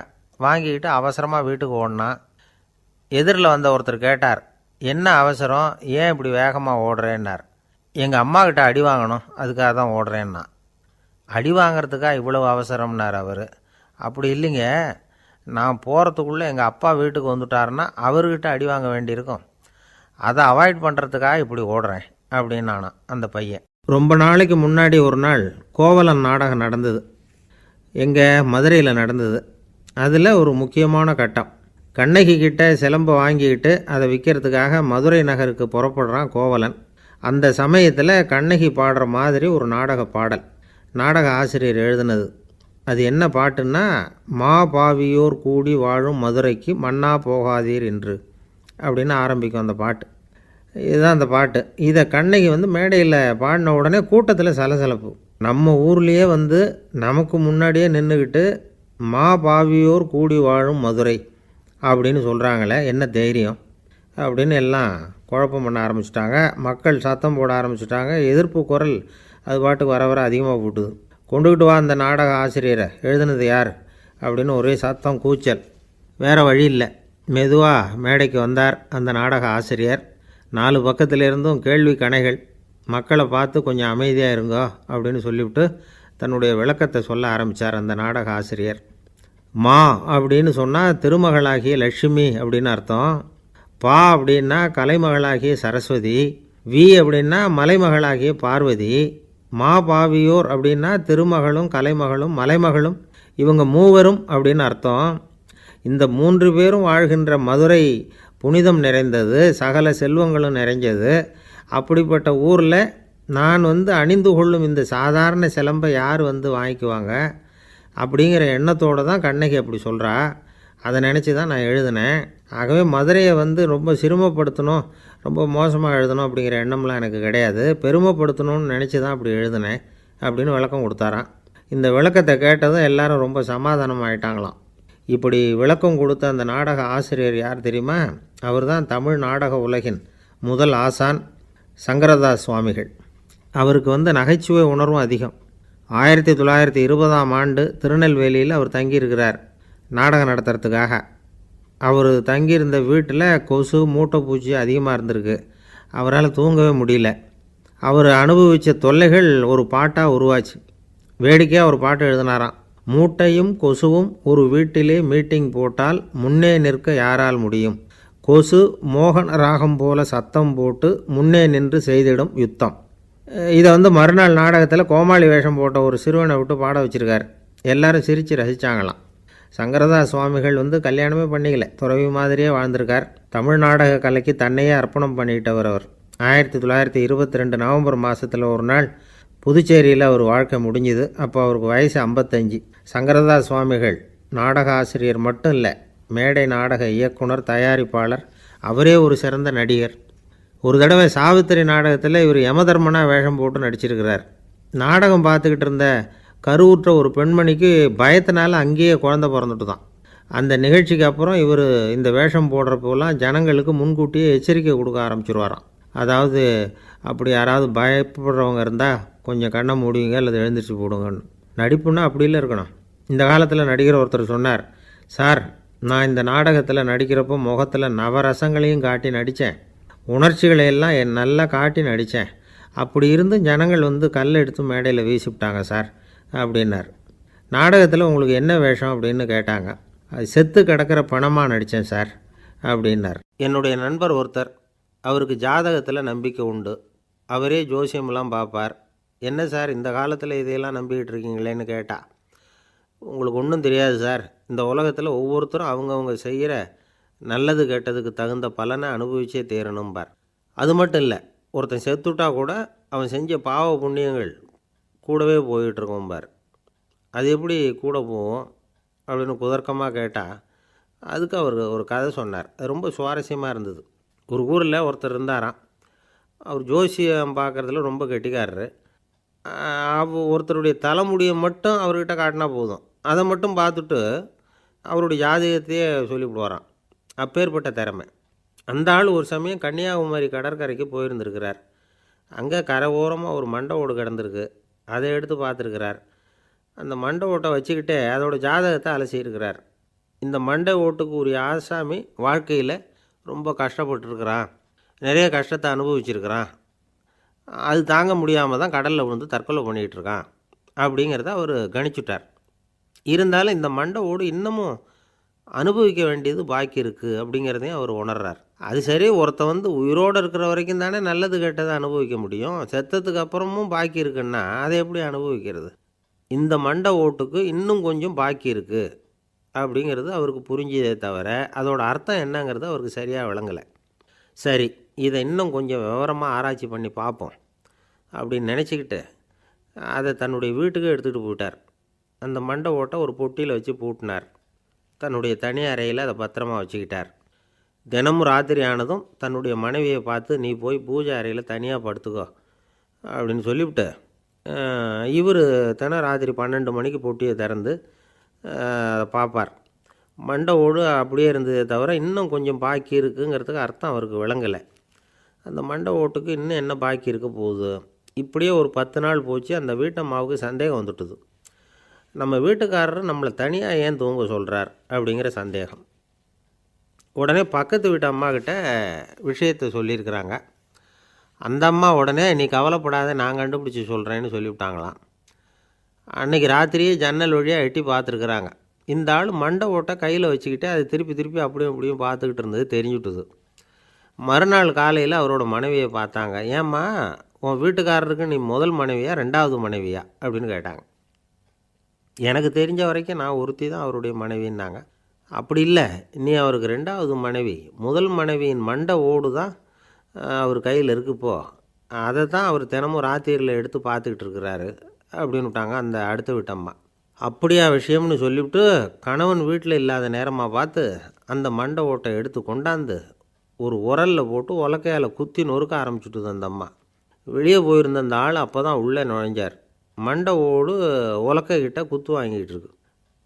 வாங்கிக்கிட்டு அவசரமாக வீட்டுக்கு ஓடினான். எதிரில் வந்த ஒருத்தர் கேட்டார், என்ன அவசரம், ஏன் இப்படி வேகமாக ஓடுறேன்னார். எங்கள் அம்மாக்கிட்ட அடி வாங்கணும், அதுக்காக தான் ஓடுறேன்னா. அடி வாங்கிறதுக்கா இவ்வளவு அவசரம்னார் அவர். அப்படி இல்லைங்க, நான் போகிறதுக்குள்ளே எங்கள் அப்பா வீட்டுக்கு வந்துட்டாருன்னா அவர்கிட்ட அடி வாங்க வேண்டியிருக்கும், அதை அவாய்ட் பண்ணுறதுக்காக இப்படி ஓடுறேன் அப்படின்னு நானா அந்த பையன். ரொம்ப நாளைக்கு முன்னாடி ஒரு நாள் கோவலன் நாடகம் நடந்தது. எங்கள் மதுரையில் நடந்தது. அதில் ஒரு முக்கியமான கட்டம், கண்ணகி கிட்ட சிலம்பை வாங்கிக்கிட்டு அதை விற்கிறதுக்காக மதுரை நகருக்கு புறப்படுறான் கோவலன். அந்த சமயத்தில் கண்ணகி பாடுற மாதிரி ஒரு நாடக பாடல், நாடக ஆசிரியர் எழுதினது. அது என்ன பாட்டுன்னா, மா பாவியோர் கூடி வாழும் மதுரைக்கு மன்னா போகாதீர் என்று அப்படின்னு ஆரம்பிக்கும் அந்த பாட்டு. இதுதான் அந்த பாட்டு. இதை கண்ணகி மேடையில் பாடின உடனே கூட்டத்தில் சலசலப்பு. நம்ம ஊர்லேயே நமக்கு முன்னாடியே நின்றுக்கிட்டு மா பாவியோர் கூடி வாழும் மதுரை அப்படின்னு சொல்கிறாங்களே, என்ன தைரியம் அப்படின்னு எல்லாம் குழப்பம் பண்ண ஆரம்பிச்சிட்டாங்க. மக்கள் சத்தம் போட ஆரம்பிச்சிட்டாங்க. எதிர்ப்பு குரல் அது பாட்டுக்கு வர வர அதிகமாக போட்டுது. கொண்டுக்கிட்டு வா அந்த நாடக ஆசிரியரை, எழுதுனது யார் அப்படின்னு ஒரே சத்தம், கூச்சல். வேறு வழி இல்லை. மெதுவாக மேடைக்கு வந்தார் அந்த நாடக ஆசிரியர். 4 பக்கத்திலிருந்தும் கேள்வி கணைகள். மக்களை பார்த்து கொஞ்சம் அமைதியாக இருங்கோ அப்படின்னு சொல்லிவிட்டு தன்னுடைய விளக்கத்தை சொல்ல ஆரம்பித்தார் அந்த நாடக ஆசிரியர். மா அப்படின்னு சொன்னால் திருமகளாகிய லட்சுமி அப்படின்னு அர்த்தம். பா அப்படின்னா கலைமகளாகிய சரஸ்வதி. வி அப்படின்னா மலைமகளாகிய பார்வதி. மா பாவியோர் அப்படின்னா திருமகளும் கலைமகளும் மலைமகளும், இவங்க மூவரும் அப்படின்னு அர்த்தம். இந்த 3 பேரும் வாழ்கின்ற மதுரை புனிதம் நிறைந்தது, சகல செல்வங்களும் நிறைஞ்சது. அப்படிப்பட்ட ஊரில் நான் அணிந்து கொள்ளும் இந்த சாதாரண சிலம்பை யார் வாங்கிக்குவாங்க அப்படிங்கிற எண்ணத்தோடு தான் கண்ணகி அப்படி சொல்கிறா. அதை நினச்சி தான் நான் எழுதினேன். ஆகவே மதுரையை ரொம்ப சிரமப்படுத்தணும், ரொம்ப மோசமாக எழுதணும் அப்படிங்கிற எண்ணம்லாம் எனக்கு கிடையாது. பெருமைப்படுத்தணும்னு நினச்சி தான் அப்படி எழுதினேன் அப்படின்னு விளக்கம் கொடுத்தாராம். இந்த விளக்கத்தை கேட்டதும் எல்லாரும் ரொம்ப சமாதானம் ஆகிட்டாங்களாம். இப்படி விளக்கம் கொடுத்த அந்த நாடக ஆசிரியர் யார் தெரியுமா? அவர் தான் தமிழ் நாடக உலகின் முதல் ஆசான் சங்கரதாஸ் சுவாமிகள். அவருக்கு நகைச்சுவை உணர்வும் அதிகம். 1920ஆம் ஆண்டு திருநெல்வேலியில் அவர் தங்கியிருக்கிறார் நாடகம் நடத்துறதுக்காக. அவர் தங்கியிருந்த வீட்டில் கொசு மூட்டைப்பூச்சி அதிகமாக இருந்திருக்கு. அவரால் தூங்கவே முடியல. அவர் அனுபவித்த தொல்லைகள் ஒரு பாட்டாக உருவாச்சு. வேடிக்கையாக ஒரு பாட்டு எழுதினாராம். மூட்டையும் கொசுவும் ஒரு வீட்டிலே மீட்டிங் போட்டால் முன்னே நிற்க யாரால் முடியும்? கொசு மோகன ராகம் போல சத்தம் போட்டு முன்னே நின்று செய்திடும் யுத்தம். இதை மறுநாள் நாடகத்தில் கோமாளி வேஷம் போட்ட ஒரு சிறுவனை விட்டு பாட வச்சுருக்கார். எல்லாரும் சிரித்து ரசித்தாங்களாம். சங்கரதாஸ் சுவாமிகள் கல்யாணமே பண்ணிக்கல, துறவி மாதிரியே வாழ்ந்திருக்கார். தமிழ் நாடக கலைக்கு தன்னையே அர்ப்பணம் பண்ணிட்டவர் அவர். 1922 நவம்பர் மாதத்தில் ஒரு நாள் புதுச்சேரியில் அவர் வாழ்க்கை முடிஞ்சுது. அப்போ அவருக்கு வயசு 55. சங்கரதாஸ் சுவாமிகள் நாடக ஆசிரியர் மட்டும் இல்லை, மேடை நாடக இயக்குனர், தயாரிப்பாளர். அவரே ஒரு சிறந்த நடிகர். ஒரு தடவை சாவித்திரி நாடகத்தில் இவர் யமதர்மனாக வேஷம் போட்டு நடிச்சிருக்கிறார். நாடகம் பார்த்துக்கிட்டு இருந்த கருவுற்ற ஒரு பெண்மணிக்கு பயத்தினால அங்கேயே குழந்தை பிறந்துட்டு தான். அந்த நிகழ்ச்சிக்கு அப்புறம் இவர் இந்த வேஷம் போடுறப்போலாம் ஜனங்களுக்கு முன்கூட்டியே எச்சரிக்கை கொடுக்க ஆரம்பிச்சிருவாராம். அதாவது அப்படி யாராவது பயப்படுறவங்க இருந்தால் கொஞ்சம் கண்ணை மூடிங்க அல்லது எழுந்திரிச்சு போடுங்கன்னு. நடிப்புன்னா அப்படிலாம் இருக்கணும். இந்த காலத்தில் நடிகர் ஒருத்தர் சொன்னார், சார் நான் இந்த நாடகத்தில் நடிக்கிறப்போ முகத்தில் நவரசங்களையும் காட்டி நடித்தேன், உணர்ச்சிகளையெல்லாம் நல்லா காட்டி நடித்தேன். அப்படி இருந்தும் ஜனங்கள் கல் எடுத்து மேடையில் வீசிவிட்டாங்க சார் அப்படின்னார். நாடகத்தில் உங்களுக்கு என்ன வேஷம் அப்படின்னு கேட்டாங்க. அது செத்து கிடக்கிற பணமாக நடித்தேன் சார் அப்படின்னார். என்னுடைய நண்பர் ஒருத்தர், அவருக்கு ஜாதகத்தில் நம்பிக்கை உண்டு. அவரே ஜோசியமெல்லாம் பார்ப்பார். என்ன சார் இந்த காலத்தில் இதையெல்லாம் நம்பிக்கிட்டு இருக்கீங்களேன்னு கேட்டால், உங்களுக்கு ஒன்றும் தெரியாது சார், இந்த உலகத்தில் ஒவ்வொருத்தரும் அவங்கவுங்க செய்கிற நல்லது கெட்டதுக்கு தகுந்த பலனை அனுபவிச்சே தேரணும்பார். அது மட்டும் இல்லை, ஒருத்தன் செத்துட்டா கூட அவன் செஞ்ச பாவ புண்ணியங்கள் கூடவே போயிட்டுருக்கோம்பார். அது எப்படி கூட போவோம் அப்படின்னு குதர்க்கமாக கேட்டால், அதுக்கு அவர் ஒரு கதை சொன்னார். அது ரொம்ப சுவாரஸ்யமாக இருந்தது. ஒரு ஊரில் ஒருத்தர் இருந்தாராம். அவர் ஜோசியம் பார்க்குறதுல ரொம்ப கெட்டிக்காரரு. ஒருத்தருடைய தலைமுடியை மட்டும் அவர்கிட்ட காட்டினா போதும், அதை மட்டும் பார்த்துட்டு அவருடைய ஜாதகத்தையே சொல்லிவிடுவாராம். அப்பேற்பட்ட திறமை. அந்த ஆள் ஒரு சமயம் கன்னியாகுமரி கடற்கரைக்கு போயிருந்துருக்கிறார். அங்கே கரை ஓரமாக ஒரு மண்டை ஓடு கிடந்திருக்கு. அதை எடுத்து பார்த்துருக்கிறார். அந்த மண்டை ஓட்டை வச்சுக்கிட்டே அதோட ஜாதகத்தை அலசியிருக்கிறார். இந்த மண்டை ஓட்டுக்கு உரிய ஆசாமி வாழ்க்கையில் ரொம்ப கஷ்டப்பட்டுருக்கிறான், நிறைய கஷ்டத்தை அனுபவிச்சிருக்கிறான், அது தாங்க முடியாமல் தான் கடலில் விழுந்து தற்கொலை பண்ணிகிட்ருக்கான் அப்படிங்கிறத அவர் கணிச்சுட்டார். இருந்தாலும் இந்த மண்டை ஓடு இன்னமும் அனுபவிக்க வேண்டியது பாக்கி இருக்குது அப்படிங்கிறதையும் அவர் உணர்றார். அது சரி, ஒருத்த உயிரோடு இருக்கிற வரைக்கும் தானே நல்லது கெட்டதை அனுபவிக்க முடியும். செத்ததுக்கு அப்புறமும் பாக்கி இருக்குன்னா அதை எப்படி அனுபவிக்கிறது? இந்த மண்டை ஓட்டுக்கு இன்னும் கொஞ்சம் பாக்கி இருக்குது அப்படிங்கிறது அவருக்கு புரிஞ்சதே தவிர அதோட அர்த்தம் என்னங்கிறது அவருக்கு சரியாக விளங்கலை. சரி, இதை இன்னும் கொஞ்சம் விவரமாக ஆராய்ச்சி பண்ணி பார்ப்போம் அப்படின்னு நினச்சிக்கிட்டு அதை தன்னுடைய வீட்டுக்கு எடுத்துகிட்டு போயிட்டார். அந்த மண்டை ஓட்டை ஒரு பொட்டியில் வச்சு பூட்டினார். தன்னுடைய தனி அறையில் அதை பத்திரமா வச்சுக்கிட்டார். தினமும் ராத்திரி ஆனதும் தன்னுடைய மனைவியை பார்த்து, நீ போய் பூஜை அறையில் தனியாக படுத்துக்கோ அப்படின்னு சொல்லிவிட்டு இவர் தினம் ராத்திரி 12 மணிக்கு பொட்டியை திறந்து பார்ப்பார். மண்டை ஓடு அப்படியே இருந்ததே தவிர இன்னும் கொஞ்சம் பாக்கி இருக்குங்கிறதுக்கு அர்த்தம் அவருக்கு விளங்கலை. அந்த மண்டை ஓட்டுக்கு இன்னும் என்ன பாக்கி இருக்க போகுது. இப்படியே ஒரு 10 நாள் போச்சு. அந்த வீட்டம்மாவுக்கு சந்தேகம் வந்துட்டுது. நம்ம வீட்டுக்காரர் நம்மளை தனியாக ஏன் தூங்க சொல்கிறார் அப்படிங்கிற சந்தேகம். உடனே பக்கத்து வீட்டு அம்மாக்கிட்ட விஷயத்தை சொல்லியிருக்கிறாங்க. அந்த அம்மா உடனே, நீ கவலைப்படாத, நான் கண்டுபிடிச்சி சொல்கிறேன்னு சொல்லிவிட்டாங்களாம். அன்றைக்கி ராத்திரியே ஜன்னல் வழியாக எட்டி பார்த்துருக்குறாங்க. இந்த ஆள் மண்டை ஓட்டை கையில் வச்சுக்கிட்டு அதை திருப்பி திருப்பி அப்படியும் இப்படியும் பார்த்துக்கிட்டு இருந்தது தெரிஞ்சுட்டுது. மறுநாள் காலையில் அவரோட மனைவியை பார்த்தாங்க. ஏம்மா, உன் வீட்டுக்காரருக்கு நீ முதல் மனைவியா 2வது மனைவியா அப்படின்னு கேட்டாங்க. எனக்கு தெரிஞ்ச வரைக்கும் நான் ஒருத்தி தான் அவருடைய மனைவின்னாங்க. அப்படி இல்லை, நீ அவருக்கு 2வது மனைவி. முதல் மனைவியின் மண்டை ஓடு தான் அவர் கையில் இருக்குப்போ, அதை தான் அவர் தினமும் ராத்திரியில் எடுத்து பார்த்துக்கிட்டு இருக்கிறாரு அப்படின்னு விட்டாங்க அந்த அடுத்த வீட்டம்மா. அப்படியா விஷயம்னு சொல்லிவிட்டு கணவன் வீட்டில் இல்லாத நேரமாக பார்த்து அந்த மண்டை ஓட்டை எடுத்து கொண்டாந்து ஒரு உரலில் போட்டு உலக்கையால் குத்தி நொறுக்க ஆரம்பிச்சுட்டுது அந்த அம்மா. வெளியே போயிருந்த அந்த ஆள் அப்போ தான் உள்ளே நுழைஞ்சார். மண்டை ஓடு உலக்கைக்கிட்ட குத்து வாங்கிட்டு இருக்கு.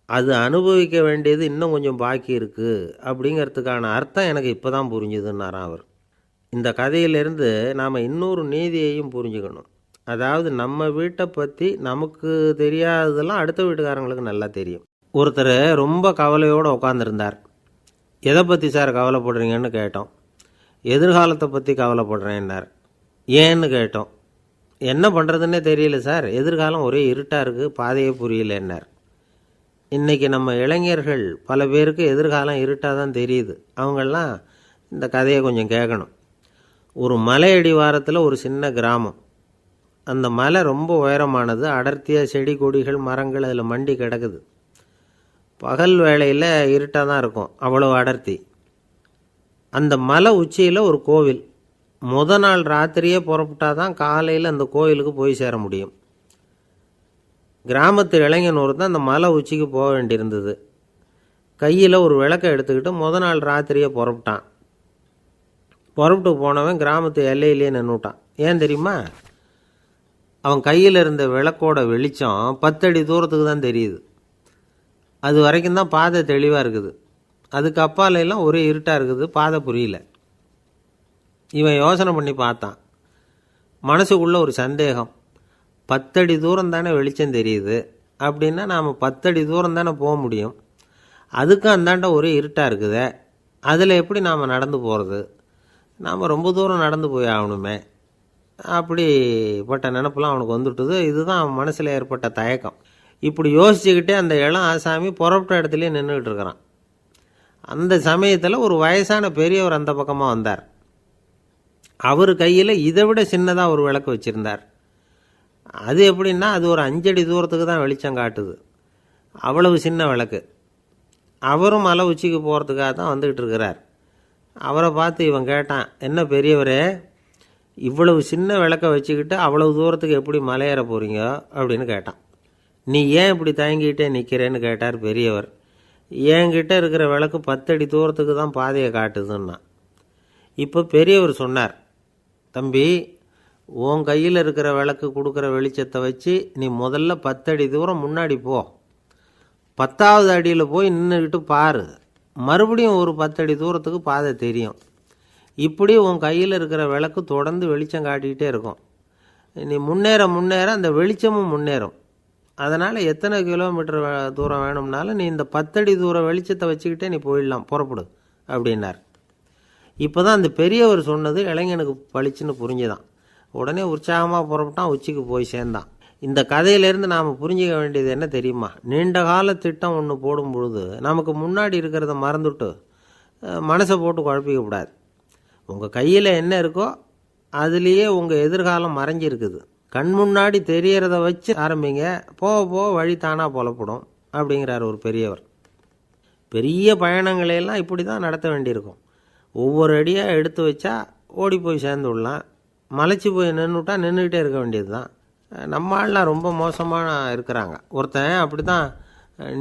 அது அனுபவிக்க வேண்டியது இன்னும் கொஞ்சம் பாக்கி இருக்குது அப்படிங்கிறதுக்கான அர்த்தம் எனக்கு இப்போ தான் புரிஞ்சுதுன்னாராம் அவர். இந்த கதையிலேருந்து நாம் இன்னொரு நீதியையும் புரிஞ்சுக்கணும். அதாவது நம்ம வீட்டை பற்றி நமக்கு தெரியாததெல்லாம் அடுத்த வீட்டுக்காரங்களுக்கு நல்லா தெரியும். ஒருத்தர் ரொம்ப கவலையோடு உட்காந்துருந்தார். எதை பற்றி சார் கவலைப்படுறீங்கன்னு கேட்டோம். எதிர்காலத்தை பற்றி கவலைப்படுறேன்னார். ஏன்னு கேட்டோம். என்ன பண்ணுறதுன்னே தெரியல சார், எதிர்காலம் ஒரே இருட்டாக இருக்குது, பாதையே புரியலன்னார். இன்றைக்கி நம்ம இளைஞர்கள் பல பேருக்கு எதிர்காலம் இருட்டாக தான் தெரியுது. அவங்கெல்லாம் இந்த கதையை கொஞ்சம் கேட்கணும். ஒரு மலை அடிவாரத்தில் ஒரு சின்ன கிராமம். அந்த மலை ரொம்ப உயரமானது. அடர்த்தியாக செடி கொடிகள் மரங்கள் அதில் மண்டி கிடக்குது. பகல் வேளையில் இருட்டாக தான் இருக்கும், அவ்வளோ அடர்த்தி. அந்த மலை உச்சியில் ஒரு கோவில். நாள் ராத்திரியே புறப்பட்டால் தான் காலையில் அந்த கோவிலுக்கு போய் சேர முடியும். கிராமத்து இளைஞன் ஒருத்தன் அந்த மலை உச்சிக்கு போக வேண்டியிருந்தது. கையில் ஒரு விளக்கை எடுத்துக்கிட்டு நாள் ராத்திரியே புறப்பட்டான். புறப்பட்டு போனவன் கிராமத்து எல்லையிலேயே நின்றுட்டான். ஏன் தெரியுமா? அவன் கையில் இருந்த விளக்கோட வெளிச்சம் 10 அடி தூரத்துக்கு தான் தெரியுது. அது வரைக்கும் தான் பாதை தெளிவாக இருக்குது. அதுக்கு அப்பாலெல்லாம் ஒரே இருட்டாக இருக்குது, பாதை புரியல. இவன் யோசனை பண்ணி பார்த்தான். மனசுக்குள்ளே ஒரு சந்தேகம். 10 அடி தூரம் தானே வெளிச்சம் தெரியுது, அப்படின்னா நாம் 10 அடி தூரம் தானே போக முடியும். அதுக்கும் அந்தாண்ட ஒரே இருட்டாக இருக்குதே, அதில் எப்படி நாம் நடந்து போகிறது? நாம் ரொம்ப தூரம் நடந்து போய் ஆகணுமே. அப்படிப்பட்ட நினப்பெல்லாம் அவனுக்கு வந்துட்டுது. இதுதான் அவன் மனசில் ஏற்பட்ட தயக்கம். இப்படி யோசிச்சுக்கிட்டே அந்த இளம் ஆசாமி புறப்பட்ட இடத்துலையே நின்றுக்கிட்டு இருக்கிறான். அந்த சமயத்தில் ஒரு வயசான பெரியவர் அந்த பக்கமாக வந்தார். அவர் கையில் இதை விட சின்னதாக ஒரு விளக்கு வச்சுருந்தார். அது எப்படின்னா, அது ஒரு 5 அடி தூரத்துக்கு தான் வெளிச்சம் காட்டுது. அவ்வளவு சின்ன விளக்கு. அவரும் மலை உச்சிக்கு போகிறதுக்காக தான் வந்துக்கிட்டு இருக்கிறார். அவரை பார்த்து இவன் கேட்டான், என்ன பெரியவரே, இவ்வளவு சின்ன விளக்கை வச்சுக்கிட்டு அவ்வளவு தூரத்துக்கு எப்படி மலையேற போகிறீங்க அப்படின்னு கேட்டான். நீ ஏன் இப்படி தயங்கிக்கிட்டே நிற்கிறேன்னு கேட்டார் பெரியவர். என்கிட்ட இருக்கிற விளக்கு 10 அடி தூரத்துக்கு தான் பாதையை காட்டுதுன்னா. இப்போ பெரியவர் சொன்னார், தம்பி, உன் கையில் இருக்கிற விளக்கு கொடுக்குற வெளிச்சத்தை வச்சு நீ முதல்ல 10 அடி தூரம் முன்னாடி போ. 10வது அடியில் போய் நின்றுக்கிட்டு பாரு. மறுபடியும் ஒரு 10 அடி தூரத்துக்கு பாதை தெரியும். இப்படி உன் கையில் இருக்கிற விளக்கு தொடர்ந்து வெளிச்சம் காட்டிக்கிட்டே இருக்கும். நீ முன்னேற முன்னேற அந்த வெளிச்சமும் முன்னேறும். அதனால் எத்தனை கிலோமீட்டர் தூரம் வேணும்னாலும் நீ இந்த 10 அடி தூரம் வெளிச்சத்தை வச்சுக்கிட்டே நீ போயிடலாம், புறப்படு அப்படின்னார். இப்போ தான் அந்த பெரியவர் சொன்னது இளைஞனுக்கு பளிச்சுன்னு புரிஞ்சுதான். உடனே உற்சாகமாக புறப்பட்டான், உச்சிக்கு போய் சேர்ந்தான். இந்த கதையிலேருந்து நாம் புரிஞ்சிக்க வேண்டியது என்ன தெரியுமா? நீண்ட கால திட்டம் ஒன்று போடும் பொழுது நமக்கு முன்னாடி இருக்கிறத மறந்துட்டு மனசை போட்டு குழப்பிக்கக்கூடாது. உங்கள் கையில் என்ன இருக்கோ அதுலேயே உங்கள் எதிர்காலம் மறைஞ்சிருக்குது. கண் முன்னாடி தெரியறத வச்சு ஆரம்பிங்க, போக போக வழி தானாக புலப்படும் அப்படிங்கிறார் ஒரு பெரியவர். பெரிய பயணங்களையெல்லாம் இப்படி தான் நடத்த வேண்டியிருக்கும். ஒவ்வொரு அடியாக எடுத்து வச்சா ஓடி போய் சேர்ந்து விடலாம், மலைச்சி போய் நின்றுட்டா நின்றுக்கிட்டே இருக்க வேண்டியது தான். நம்ம ஆள்லாம் ரொம்ப மோசமான இருக்கிறாங்க. ஒருத்தன் அப்படி தான்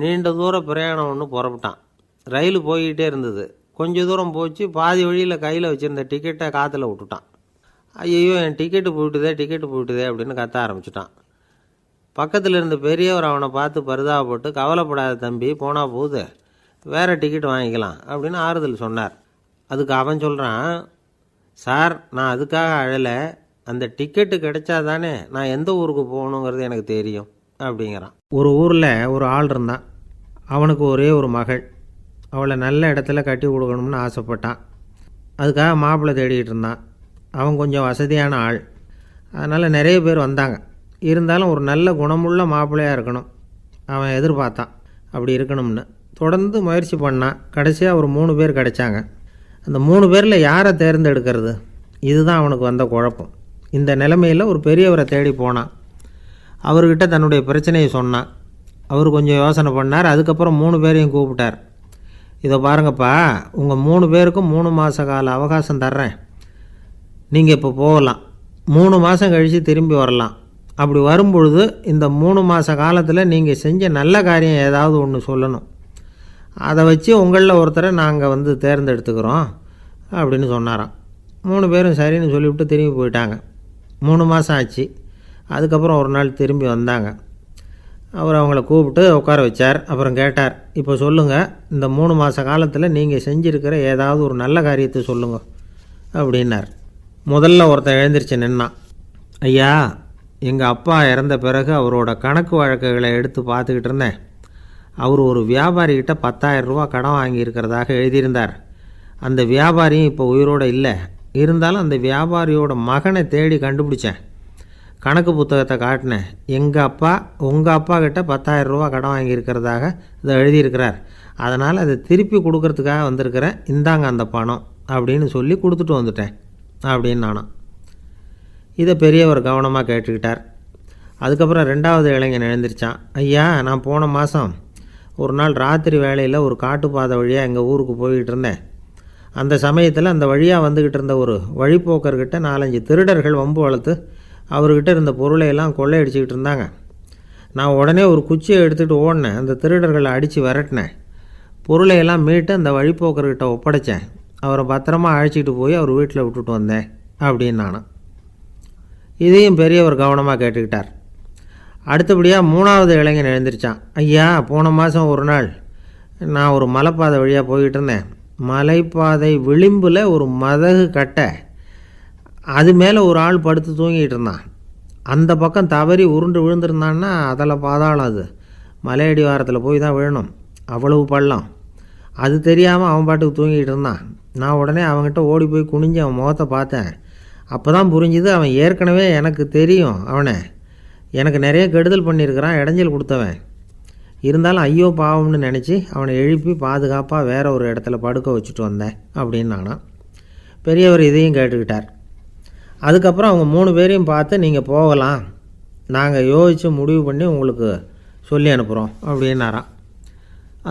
நீண்ட தூர பிரயாணம் ஒன்று புறப்பட்டான். ரயில் போய்கிட்டே இருந்தது. கொஞ்சம் தூரம் போச்சு, பாதி வழியில் கையில் வச்சுருந்த டிக்கெட்டை காற்றுல விட்டுட்டான். ஐயோ என் டிக்கெட்டு போயிட்டுதே அப்படின்னு கத்த ஆரம்பிச்சிட்டான். பக்கத்தில் இருந்த பெரியவர் அவனை பார்த்து பரிதாபப்பட்டு, கவலைப்படாத தம்பி, போனால் போகுது, வேறு டிக்கெட் வாங்கிக்கலாம் அப்படின்னு ஆறுதல் சொன்னார். அதுக்கு அவன் சொல்கிறான், சார் நான் அதுக்காக அழலை, அந்த டிக்கெட்டு கிடைச்சா தானே நான் எந்த ஊருக்கு போகணுங்கிறது எனக்கு தெரியும் அப்படிங்கிறான். ஒரு ஊரில் ஒரு ஆள் இருந்தான். அவனுக்கு ஒரே ஒரு மகள். அவளை நல்ல இடத்துல கட்டி கொடுக்கணும்னு ஆசைப்பட்டான். அதுக்காக மாப்பிள்ளை தேடிக்கிட்டு இருந்தான். அவன் கொஞ்சம் வசதியான ஆள், அதனால் நிறைய பேர் வந்தாங்க. இருந்தாலும் ஒரு நல்ல குணமுள்ள மாப்பிள்ளையாக இருக்கணும் அவன் எதிர்பார்த்தான். அப்படி இருக்கணும்னு தொடர்ந்து முயற்சி பண்ணான். கடைசியாக ஒரு 3 பேர் கிடைச்சாங்க. அந்த 3 பேரில் யாரை தேர்ந்தெடுக்கிறது, இதுதான் அவனுக்கு வந்த குழப்பம். இந்த நிலைமையில் ஒரு பெரியவரை தேடி போனான். அவர்கிட்ட தன்னுடைய பிரச்சனையை சொன்னான். அவர் கொஞ்சம் யோசனை பண்ணார். அதுக்கப்புறம் 3 பேரையும் கூப்பிட்டார். இதை பாருங்கப்பா, உங்கள் 3 பேருக்கும் 3 மாத கால அவகாசம் தர்றேன். நீங்கள் இப்போ போகலாம், 3 மாதம் கழித்து திரும்பி வரலாம். அப்படி வரும்பொழுது இந்த 3 மாத காலத்தில் நீங்கள் செஞ்ச நல்ல காரியம் ஏதாவது ஒன்று சொல்லணும். அதை வச்சு உங்களில் ஒருத்தரை நாங்கள் தேர்ந்தெடுத்துக்கிறோம் அப்படின்னு சொன்னாராம். 3 பேரும் சரின்னு சொல்லிவிட்டு திரும்பி போயிட்டாங்க. 3 மாதம் ஆச்சு. அதுக்கப்புறம் ஒரு நாள் திரும்பி வந்தாங்க. அவர் அவங்கள கூப்பிட்டு உட்கார வச்சார். அப்புறம் கேட்டார், இப்போ சொல்லுங்கள், இந்த 3 மாத காலத்தில் நீங்கள் செஞ்சுருக்கிற ஏதாவது ஒரு நல்ல காரியத்தை சொல்லுங்கள் அப்படின்னார். முதல்ல ஒருத்தன் எழுந்திரிச்சு நின்னான். ஐயா, எங்கள் அப்பா இறந்த பிறகு அவரோட கணக்கு வழக்குகளை எடுத்து பார்த்துக்கிட்டு இருந்தேன். அவர் ஒரு வியாபாரிகிட்ட 10,000 ரூபா கடன் வாங்கியிருக்கிறதாக எழுதியிருந்தார். அந்த வியாபாரியும் இப்போ உயிரோடு இல்லை. இருந்தாலும் அந்த வியாபாரியோட மகனை தேடி கண்டுபிடிச்சேன். கணக்கு புத்தகத்தை காட்டினேன். எங்கள் அப்பா உங்கள் அப்பா கிட்ட 10,000 ரூபா கடன் வாங்கியிருக்கிறதாக இதை எழுதியிருக்கிறார். அதனால் அதை திருப்பி கொடுக்கறதுக்காக வந்திருக்கிறேன். இந்தாங்க அந்த பணம் அப்படின்னு சொல்லி கொடுத்துட்டு வந்துட்டேன் அப்படின்னு நானும். இதை பெரியவர் கவனமாக கேட்டுக்கிட்டார். அதுக்கப்புறம் 2வது இளைஞன் எழுந்திரிச்சான். ஐயா, நான் போன மாதம் ஒரு நாள் ராத்திரி வேளையில் ஒரு காட்டுப்பாதை வழியாக எங்கள் ஊருக்கு போய்கிட்டு இருந்தேன். அந்த சமயத்தில் அந்த வழியாக வந்துக்கிட்டு இருந்த ஒரு வழிப்போக்கர்கிட்ட 4-5 திருடர்கள் வம்பு வளர்த்து அவர்கிட்ட இருந்த பொருளையெல்லாம் கொள்ளையடிச்சிக்கிட்டு இருந்தாங்க. நான் உடனே ஒரு குச்சியை எடுத்துகிட்டு ஓடினேன். அந்த திருடர்களை அடித்து விரட்டினேன். பொருளையெல்லாம் மீட்டு அந்த வழிப்போக்கர்கிட்ட ஒப்படைச்சேன். அவரை பத்திரமா அழைச்சிட்டு போய் அவர் வீட்டில் விட்டுட்டு வந்தேன் அப்படின்னு நானும். இதையும் பெரியவர் கவனமாக கேட்டுக்கிட்டார். அடுத்தபடியாக 3வது இளைஞன் எழுந்திரிச்சான். ஐயா, போன மாதம் ஒரு நாள் நான் ஒரு மலைப்பாதை வழியாக போய்கிட்டு இருந்தேன். மலைப்பாதை விளிம்பில் ஒரு மதகு கட்டை, அது மேலே ஒரு ஆள் படுத்து தூங்கிட்டு இருந்தான். அந்த பக்கம் தவறி உருண்டு விழுந்திருந்தான்னா அதில் பாதாளம். அது மலையடி வாரத்தில் போய் தான் விழணும், அவ்வளவு பள்ளம். அது தெரியாமல் அவன் பாட்டுக்கு தூங்கிட்டு இருந்தான். நான் உடனே அவன்கிட்ட ஓடி போய் குனிஞ்சு அவன் முகத்தை பார்த்தேன். அப்போ தான் புரிஞ்சுது, அவன் ஏற்கனவே எனக்கு தெரியும். அவனை எனக்கு நிறைய கெடுதல் பண்ணியிருக்கிறான், இடைஞ்சல் கொடுத்தவன். இருந்தாலும் ஐயோ பாவம்னு நினச்சி அவனை எழுப்பி பாதுகாப்பாக வேற ஒரு இடத்துல படுக்க வச்சுட்டு வந்தேன் அப்படின்னு நானா. பெரியவர் இதையும் கேட்டுக்கிட்டார். அதுக்கப்புறம் அவங்க 3 பேரையும் பார்த்து, நீங்கள் போகலாம், நாங்கள் யோசித்து முடிவு பண்ணி உங்களுக்கு சொல்லி அனுப்புகிறோம் அப்படின்னாராம்.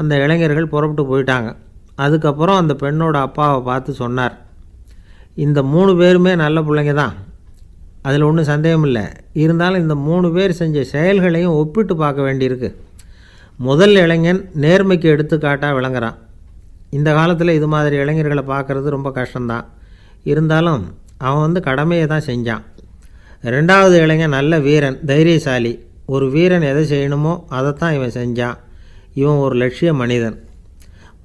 அந்த இளைஞர்கள் புறப்பட்டு போயிட்டாங்க. அதுக்கப்புறம் அந்த பெண்ணோட அப்பாவை பார்த்து சொன்னார், இந்த 3 பேருமே நல்ல பிள்ளைங்க தான், அதில் ஒன்றும் சந்தேகம் இல்லை. இருந்தாலும் இந்த 3 பேர் செஞ்ச செயல்களையும் ஒப்பிட்டு பார்க்க வேண்டியிருக்கு. முதல் இளைஞன் நேர்மைக்கு எடுத்துக்காட்டாக விளங்குறான். இந்த காலத்தில் இது மாதிரி இளைஞர்களை பார்க்குறது ரொம்ப கஷ்டம்தான். இருந்தாலும் அவன் கடமையை தான் செஞ்சான். 2வது இளைஞன் நல்ல வீரன், தைரியசாலி. ஒரு வீரன் எதை செய்யணுமோ அதைத்தான் இவன் செஞ்சான். இவன் ஒரு லட்சிய மனிதன்.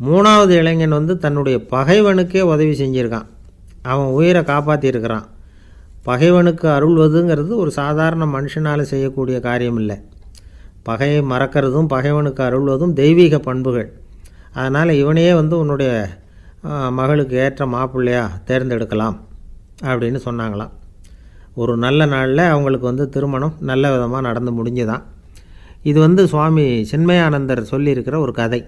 3வது இளைஞன் தன்னுடைய பகைவனுக்கே உதவி செஞ்சுருக்கான். அவன் உயிரை காப்பாற்றியிருக்கிறான். பகைவனுக்கு அருள்வதுங்கிறது ஒரு சாதாரண மனுஷனால் செய்யக்கூடிய காரியம் இல்லை. பகையை மறக்கிறதும் பகைவனுக்கு அருள்வதும் தெய்வீக பண்புகள். அதனால் இவனையே உன்னுடைய மகளுக்கு ஏற்ற மாப்பிள்ளையாக தேர்ந்தெடுக்கலாம் அப்படின்னு சொன்னாங்களாம். ஒரு நல்ல நாளில் அவங்களுக்கு திருமணம் நல்ல விதமாக நடந்து முடிஞ்சுதான். இது சுவாமி சின்மயானந்தர் சொல்லியிருக்கிற ஒரு கதை.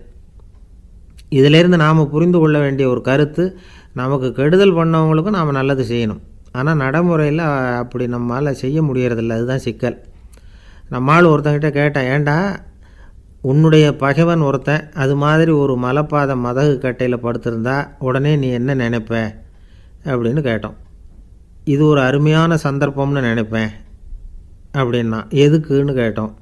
இதிலேருந்து நாம் புரிந்து கொள்ள வேண்டிய ஒரு கருத்து, நமக்கு கெடுதல் பண்ணவங்களுக்கும் நாம் நல்லது செய்யணும். ஆனால் நடைமுறையில் அப்படி நம்மளால் செய்ய முடியறதில்ல. அதுதான் சிக்கல். நம்மால் ஒருத்தங்கிட்ட கேட்டேன், ஏண்டா உன்னுடைய பகைவன் ஒருத்தன் அது மாதிரி ஒரு மலைப்பாதை மதகு கட்டையில் படுத்திருந்தா உடனே நீ என்ன நினைப்ப அப்படின்னு கேட்டோம். இது ஒரு அருமையான சந்தர்ப்பம்னு நினைப்பேன் அப்படின்னா. எதுக்குன்னு கேட்டோம்.